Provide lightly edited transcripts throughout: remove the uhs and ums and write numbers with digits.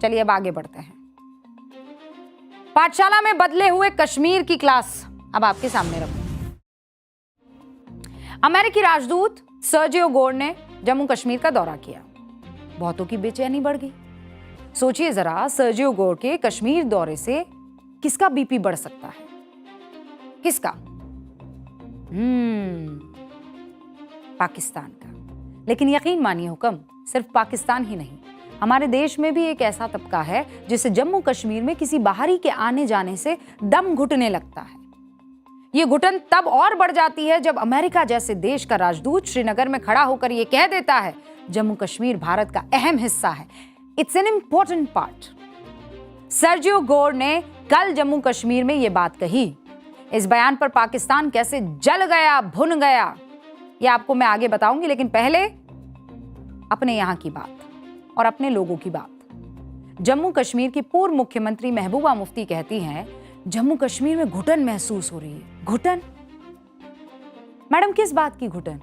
चलिए अब आगे बढ़ते हैं। पाठशाला में बदले हुए कश्मीर की क्लास अब आपके सामने रखूं। अमेरिकी राजदूत सर्जियो गोर ने जम्मू कश्मीर का दौरा किया। बहुतों की बेचैनी बढ़ गई। सोचिए जरा, सर्जियो गोर के कश्मीर दौरे से किसका बीपी बढ़ सकता है? किसका? पाकिस्तान का। लेकिन यकीन मानिए हुक्म, सिर्फ पाकिस्तान ही नहीं, हमारे देश में भी एक ऐसा तबका है जिसे जम्मू कश्मीर में किसी बाहरी के आने जाने से दम घुटने लगता है। ये घुटन तब और बढ़ जाती है जब अमेरिका जैसे देश का राजदूत श्रीनगर में खड़ा होकर यह कह देता है जम्मू कश्मीर भारत का अहम हिस्सा है, it's an important part. Sergio Gor ने कल जम्मू कश्मीर में यह बात कही। इस बयान पर पाकिस्तान कैसे जल गया, भुन गया, यह आपको मैं आगे बताऊंगी, लेकिन पहले अपने यहां की बात और अपने लोगों की बात। जम्मू कश्मीर की पूर्व मुख्यमंत्री महबूबा मुफ्ती कहती हैं जम्मू कश्मीर में घुटन महसूस हो रही है। घुटन? मैडम किस बात की घुटन?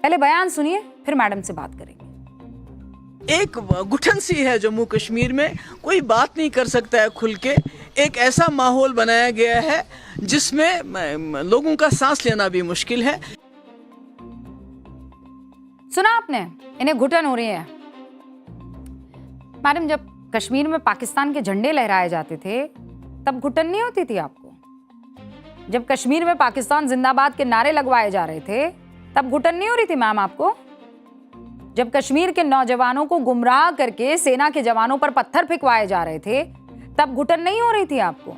पहले बयान सुनिए, फिर मैडम से बात करेंगे। एक घुटन सी है जम्मू कश्मीर में, कोई बात नहीं कर सकता है खुल के। एक ऐसा माहौल बनाया गया है जिसमें लोगों का सांस लेना भी मुश्किल है। सुना आपने, इन्हें घुटन हो रही है। मैडम, जब कश्मीर में पाकिस्तान के झंडे लहराए जाते थे तब घुटन नहीं होती थी आपको? जब कश्मीर में पाकिस्तान जिंदाबाद के नारे लगवाए जा रहे थे तब घुटन नहीं हो रही थी मैम आपको? जब कश्मीर के नौजवानों को गुमराह करके सेना के जवानों पर पत्थर फेंकवाए जा रहे थे तब घुटन नहीं हो रही थी आपको?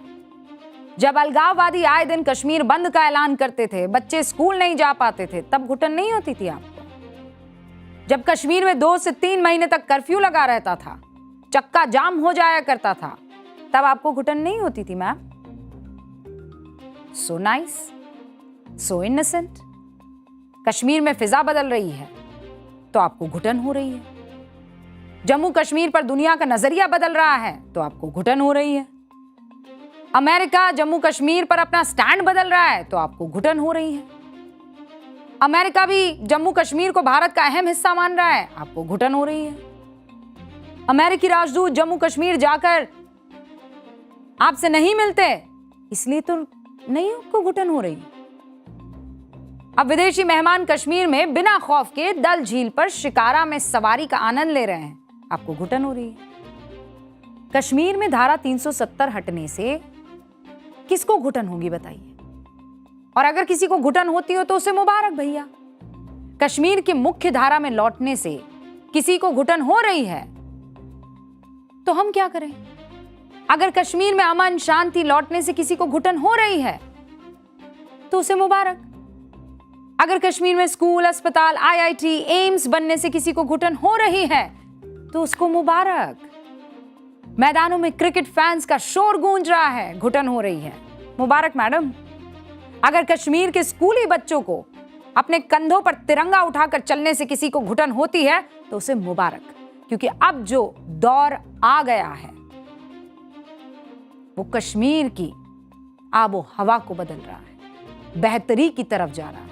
जब अलगाववादी आए दिन कश्मीर बंद का ऐलान करते थे, बच्चे स्कूल नहीं जा पाते थे, तब घुटन नहीं होती थी आपको? जब कश्मीर में 2 से 3 महीने तक कर्फ्यू लगा रहता था, चक्का जाम हो जाया करता था, तब आपको घुटन नहीं होती थी ma'am? So nice, so innocent. Kashmir में फिजा बदल रही है तो आपको घुटन हो रही है। जम्मू कश्मीर पर दुनिया का नजरिया बदल रहा है तो आपको घुटन हो रही है। अमेरिका जम्मू कश्मीर पर अपना स्टैंड बदल रहा है तो आपको घुटन हो रही है। अमेरिका भी जम्मू कश्मीर को भारत का अहम हिस्सा मान रहा है, आपको घुटन हो रही है। अमेरिकी राजदूत जम्मू कश्मीर जाकर आपसे नहीं मिलते, इसलिए तो नहीं आपको घुटन हो रही। अब विदेशी मेहमान कश्मीर में बिना खौफ के डल झील पर शिकारा में सवारी का आनंद ले रहे हैं, आपको घुटन हो रही है। कश्मीर में धारा 370 हटने से किसको घुटन होगी बताइए? और अगर किसी को घुटन होती हो तो उसे मुबारक भैया। कश्मीर की मुख्य धारा में लौटने से किसी को घुटन हो रही है तो हम क्या करें? अगर कश्मीर में अमन शांति लौटने से किसी को घुटन हो रही है तो उसे मुबारक। अगर कश्मीर में स्कूल, अस्पताल, आईआईटी, एम्स बनने से किसी को घुटन हो रही है तो उसको मुबारक। मैदानों में क्रिकेट फैंस का शोर गूंज रहा है, घुटन हो रही है, मुबारक मैडम। अगर कश्मीर के स्कूली बच्चों को अपने कंधों पर तिरंगा उठाकर चलने से किसी को घुटन होती है तो उसे मुबारक, क्योंकि अब जो दौर आ गया है वो कश्मीर की आबो हवा को बदल रहा है, बेहतरी की तरफ जा रहा है।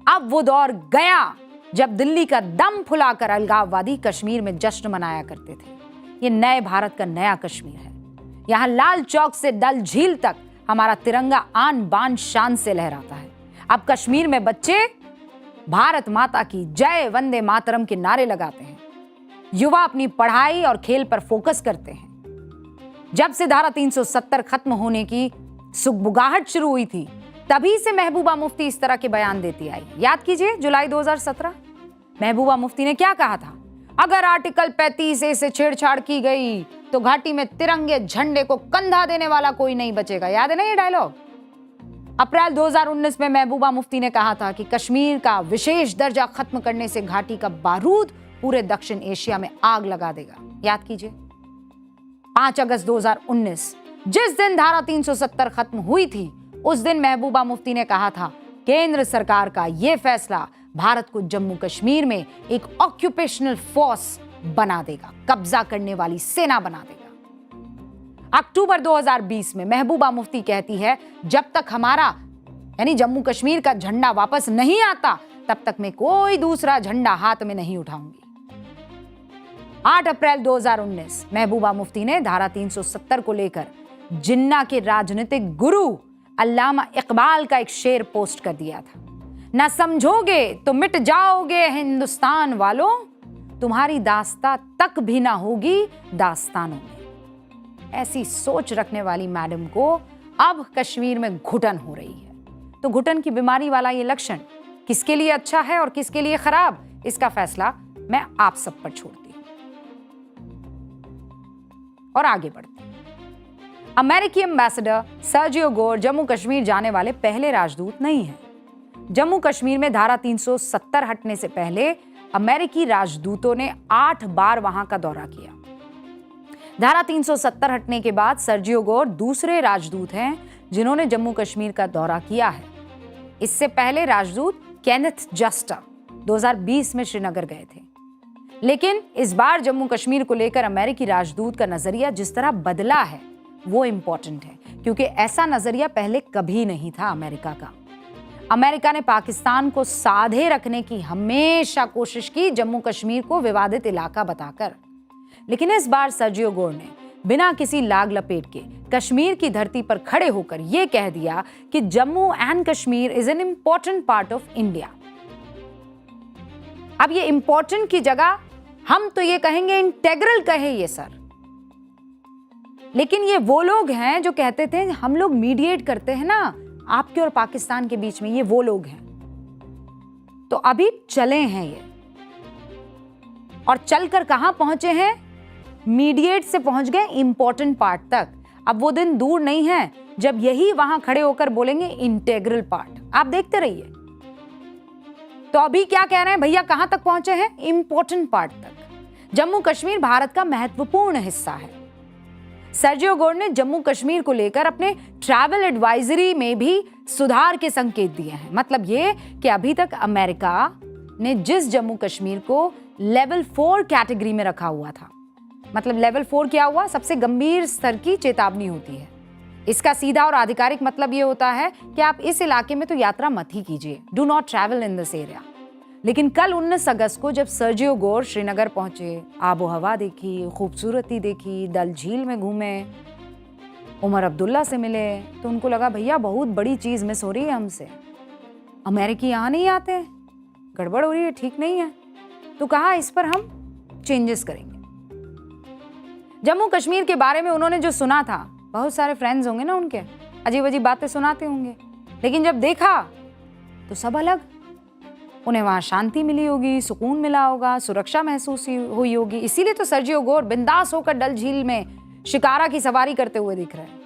अब वो दौर गया जब दिल्ली का दम फुलाकर अलगाववादी कश्मीर में जश्न मनाया करते थे। ये नए भारत का नया कश्मीर है। यहां लाल चौक से डल झील तक हमारा तिरंगा आन बान शान से लहराता है। अब कश्मीर में बच्चे भारत माता की जय, वंदे मातरम के नारे लगाते हैं। युवा अपनी पढ़ाई और खेल पर फोकस करते हैं। जब से धारा 370 खत्म होने की सुगबुगाहट शुरू हुई थी तभी से महबूबा मुफ्ती इस तरह के बयान देती आई। याद कीजिए जुलाई 2017 महबूबा मुफ्ती ने क्या कहा था? अगर आर्टिकल 35A से छेड़छाड़ की गई तो घाटी में तिरंगे झंडे को कंधा देने वाला कोई नहीं बचेगा। याद है ना ये डायलॉग? अप्रैल 2019 में महबूबा मुफ्ती ने कहा था कि कश्मीर का विशेष दर्जा खत्म करने से घाटी का बारूद पूरे दक्षिण एशिया में आग लगा देगा। याद कीजिए 5 अगस्त 2019 जिस दिन धारा 370 खत्म हुई थी उस दिन महबूबा मुफ्ती ने कहा था केंद्र सरकार का यह फैसला भारत को जम्मू कश्मीर में एक ऑक्यूपेशनल फोर्स बना देगा, कब्जा करने वाली सेना बना देगा। अक्टूबर 2020 में महबूबा मुफ्ती कहती है जब तक हमारा यानी जम्मू कश्मीर का झंडा वापस नहीं आता तब तक मैं कोई दूसरा झंडा हाथ में नहीं उठाऊंगी। 8 अप्रैल 2019 महबूबा मुफ्ती ने धारा 370 को लेकर जिन्ना के राजनीतिक गुरु अल्लामा इकबाल का एक शेर पोस्ट कर दिया था। ना समझोगे तो मिट जाओगे हिंदुस्तान वालों, तुम्हारी दास्तां तक भी ना होगी दास्तानों में। ऐसी सोच रखने वाली मैडम को अब कश्मीर में घुटन हो रही है। तो घुटन की बीमारी वाला ये लक्षण किसके लिए अच्छा है और किसके लिए खराब, इसका फैसला मैं आप सब पर छोड़ती हूं। और आगे बढ़ते हैं। अमेरिकी ambassador Sergio Gor Jammu Kashmir जाने वाले पहले राजदूत नहीं हैं। जम्मू कश्मीर में धारा 370 हटने से पहले अमेरिकी राजदूतों ने 8 बार वहां का दौरा किया। धारा 370 हटने के बाद सर्जियो गोर दूसरे राजदूत हैं जिन्होंने जम्मू कश्मीर का दौरा किया है। इससे पहले राजदूत केनेथ जस्टर 2020 में श्रीनगर गए थे। लेकिन इस बार जम्मू कश्मीर को लेकर अमेरिकी राजदूत का नजरिया जिस तरह बदला है वो इंपॉर्टेंट है, क्योंकि ऐसा नजरिया पहले कभी नहीं था अमेरिका का। अमेरिका ने पाकिस्तान को साधे रखने की हमेशा कोशिश की, जम्मू कश्मीर को विवादित इलाका बताकर। लेकिन इस बार सर्जियो गोर ने बिना किसी लाग लपेट के कश्मीर की धरती पर खड़े होकर यह कह दिया कि Jammu and Kashmir is an important part of India. अब ये इंपॉर्टेंट की जगह हम तो ये कहेंगे इंटेग्रल कहे ये सर। लेकिन ये वो लोग हैं जो कहते थे हम लोग मीडिएट करते हैं ना आपके और पाकिस्तान के बीच में, ये वो लोग हैं। तो अभी चले हैं ये, और चलकर कहां पहुंचे हैं? मीडिएट से पहुंच गए इंपॉर्टेंट पार्ट तक। अब वो दिन दूर नहीं है जब यही वहां खड़े होकर बोलेंगे इंटेग्रल पार्ट। आप देखते रहिए। तो अभी क्या कह रहे हैं भैया, कहां तक पहुंचे हैं? इंपॉर्टेंट पार्ट तक। जम्मू कश्मीर भारत का महत्वपूर्ण हिस्सा है। सर्जियो गोर ने जम्मू कश्मीर को लेकर अपने ट्रैवल एडवाइजरी में भी सुधार के संकेत दिए हैं। मतलब ये कि अभी तक अमेरिका ने जिस जम्मू कश्मीर को लेवल 4 कैटेगरी में रखा हुआ था, मतलब लेवल 4 क्या हुआ? सबसे गंभीर स्तर की चेतावनी होती है। इसका सीधा और आधिकारिक मतलब ये होता है कि आप इस इलाके में तो यात्रा मत ही कीजिए, do not travel in this area. लेकिन कल 19 अगस्त को जब सर्जियो गोर श्रीनगर पहुंचे, आबो हवा देखी, खूबसूरती देखी, डल झील में घूमे, उमर अब्दुल्ला से मिले, तो उनको लगा भैया बहुत बड़ी चीज मिस हो रही है हमसे। अमेरिकी यहाँ नहीं आते, गड़बड़ हो रही है, ठीक नहीं है। तो कहा इस पर हम चेंजेस करेंगे। जम्मू कश्मीर के बारे में उन्होंने जो सुना था, बहुत सारे फ्रेंड्स होंगे ना उनके, अजीब अजीब बातें सुनाते होंगे, लेकिन जब देखा तो सब अलग। उन्हें वहां शांति मिली होगी, सुकून मिला होगा, सुरक्षा महसूस हुई होगी। इसीलिए तो सर्जियो गोर बिंदास होकर डल झील में शिकारा की सवारी करते हुए दिख रहे हैं।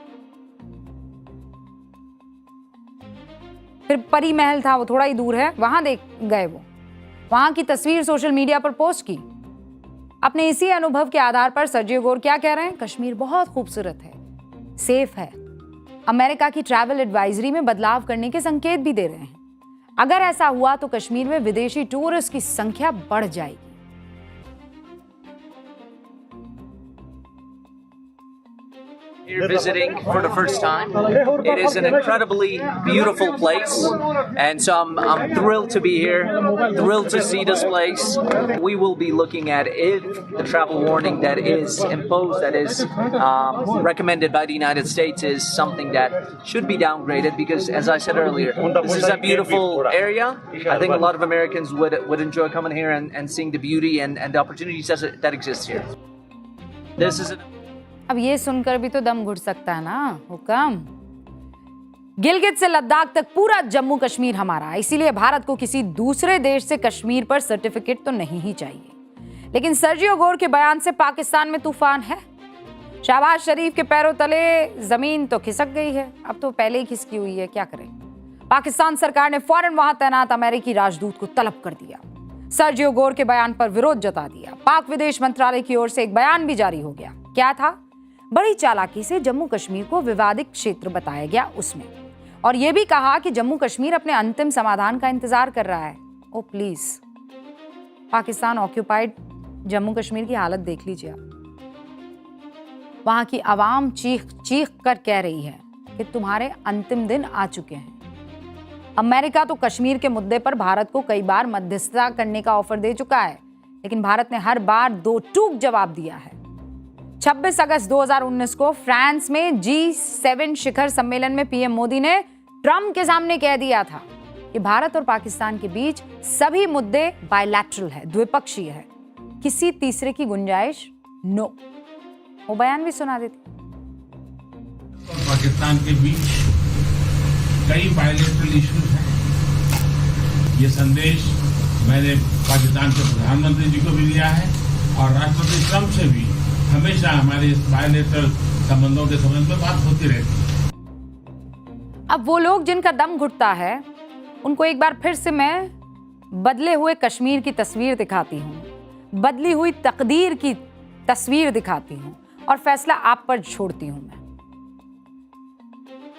फिर परी महल था, वो थोड़ा ही दूर है, वहां देख गए। वो वहां की तस्वीर सोशल मीडिया पर पोस्ट की। अपने इसी अनुभव के आधार पर सर्जियो गोर क्या कह रहे हैं? कश्मीर बहुत खूबसूरत है, सेफ है। अमेरिका की ट्रैवल एडवाइजरी में बदलाव करने के संकेत भी दे रहे हैं। अगर ऐसा हुआ तो कश्मीर में विदेशी टूरिस्ट की संख्या बढ़ जाएगी। Here visiting for the first time. It is an incredibly beautiful place, and so I'm thrilled to be here, thrilled to see this place. We will be looking at if the travel warning that is imposed, that is recommended by the United States, is something that should be downgraded, because as I said earlier, this is a beautiful area. I think a lot of Americans would enjoy coming here and seeing the beauty and the opportunities that exist here. This is अब ये सुनकर भी तो दम घुट सकता है ना हुक्म। गिलगित से लद्दाख तक पूरा जम्मू कश्मीर हमारा, इसीलिए भारत को किसी दूसरे देश से कश्मीर पर सर्टिफिकेट तो नहीं ही चाहिए। लेकिन सर्जियो गोर के बयान से पाकिस्तान में तूफान है। शहबाज शरीफ के पैरों तले जमीन तो खिसक गई है, अब तो पहले ही खिसकी हुई है, क्या करें। पाकिस्तान सरकार ने फौरन वहां तैनात अमेरिकी राजदूत को तलब कर दिया, सर्जियो गोर के बयान पर विरोध जता दिया। पाक विदेश मंत्रालय की ओर से एक बयान भी जारी हो गया। क्या था? बड़ी चालाकी से जम्मू कश्मीर को विवादित क्षेत्र बताया गया उसमें, और यह भी कहा कि जम्मू कश्मीर अपने अंतिम समाधान का इंतजार कर रहा है। ओ प्लीज, पाकिस्तान ऑक्यूपाइड जम्मू कश्मीर की हालत देख लीजिए आप। वहां की आवाम चीख चीख कर कह रही है कि तुम्हारे अंतिम दिन आ चुके हैं। अमेरिका तो कश्मीर के मुद्दे पर भारत को कई बार मध्यस्थता करने का ऑफर दे चुका है, लेकिन भारत ने हर बार दो टूक जवाब दिया है। 26 अगस्त 2019 को फ्रांस में G7 शिखर सम्मेलन में पीएम मोदी ने ट्रंप के सामने कह दिया था कि भारत और पाकिस्तान के बीच सभी मुद्दे बायलैटरल है, द्विपक्षीय है, किसी तीसरे की गुंजाइश नो। वो बयान भी सुना देती। और पाकिस्तान के बीच कई बायलैटरल इश्यूज हैं। ये संदेश मैंने पाकिस्तान के प्रधानमंत्री जी को भी दिया है और राष्ट्रपति ट्रंप से भी हमेशा हमारे इस बायलैटरल संबंधों के संबंध में बात होती रहती है। अब वो लोग जिनका दम घुटता है उनको एक बार फिर से मैं बदले हुए कश्मीर की तस्वीर दिखाती हूँ, बदली हुई तकदीर की तस्वीर दिखाती हूँ और फैसला आप पर छोड़ती हूँ मैं।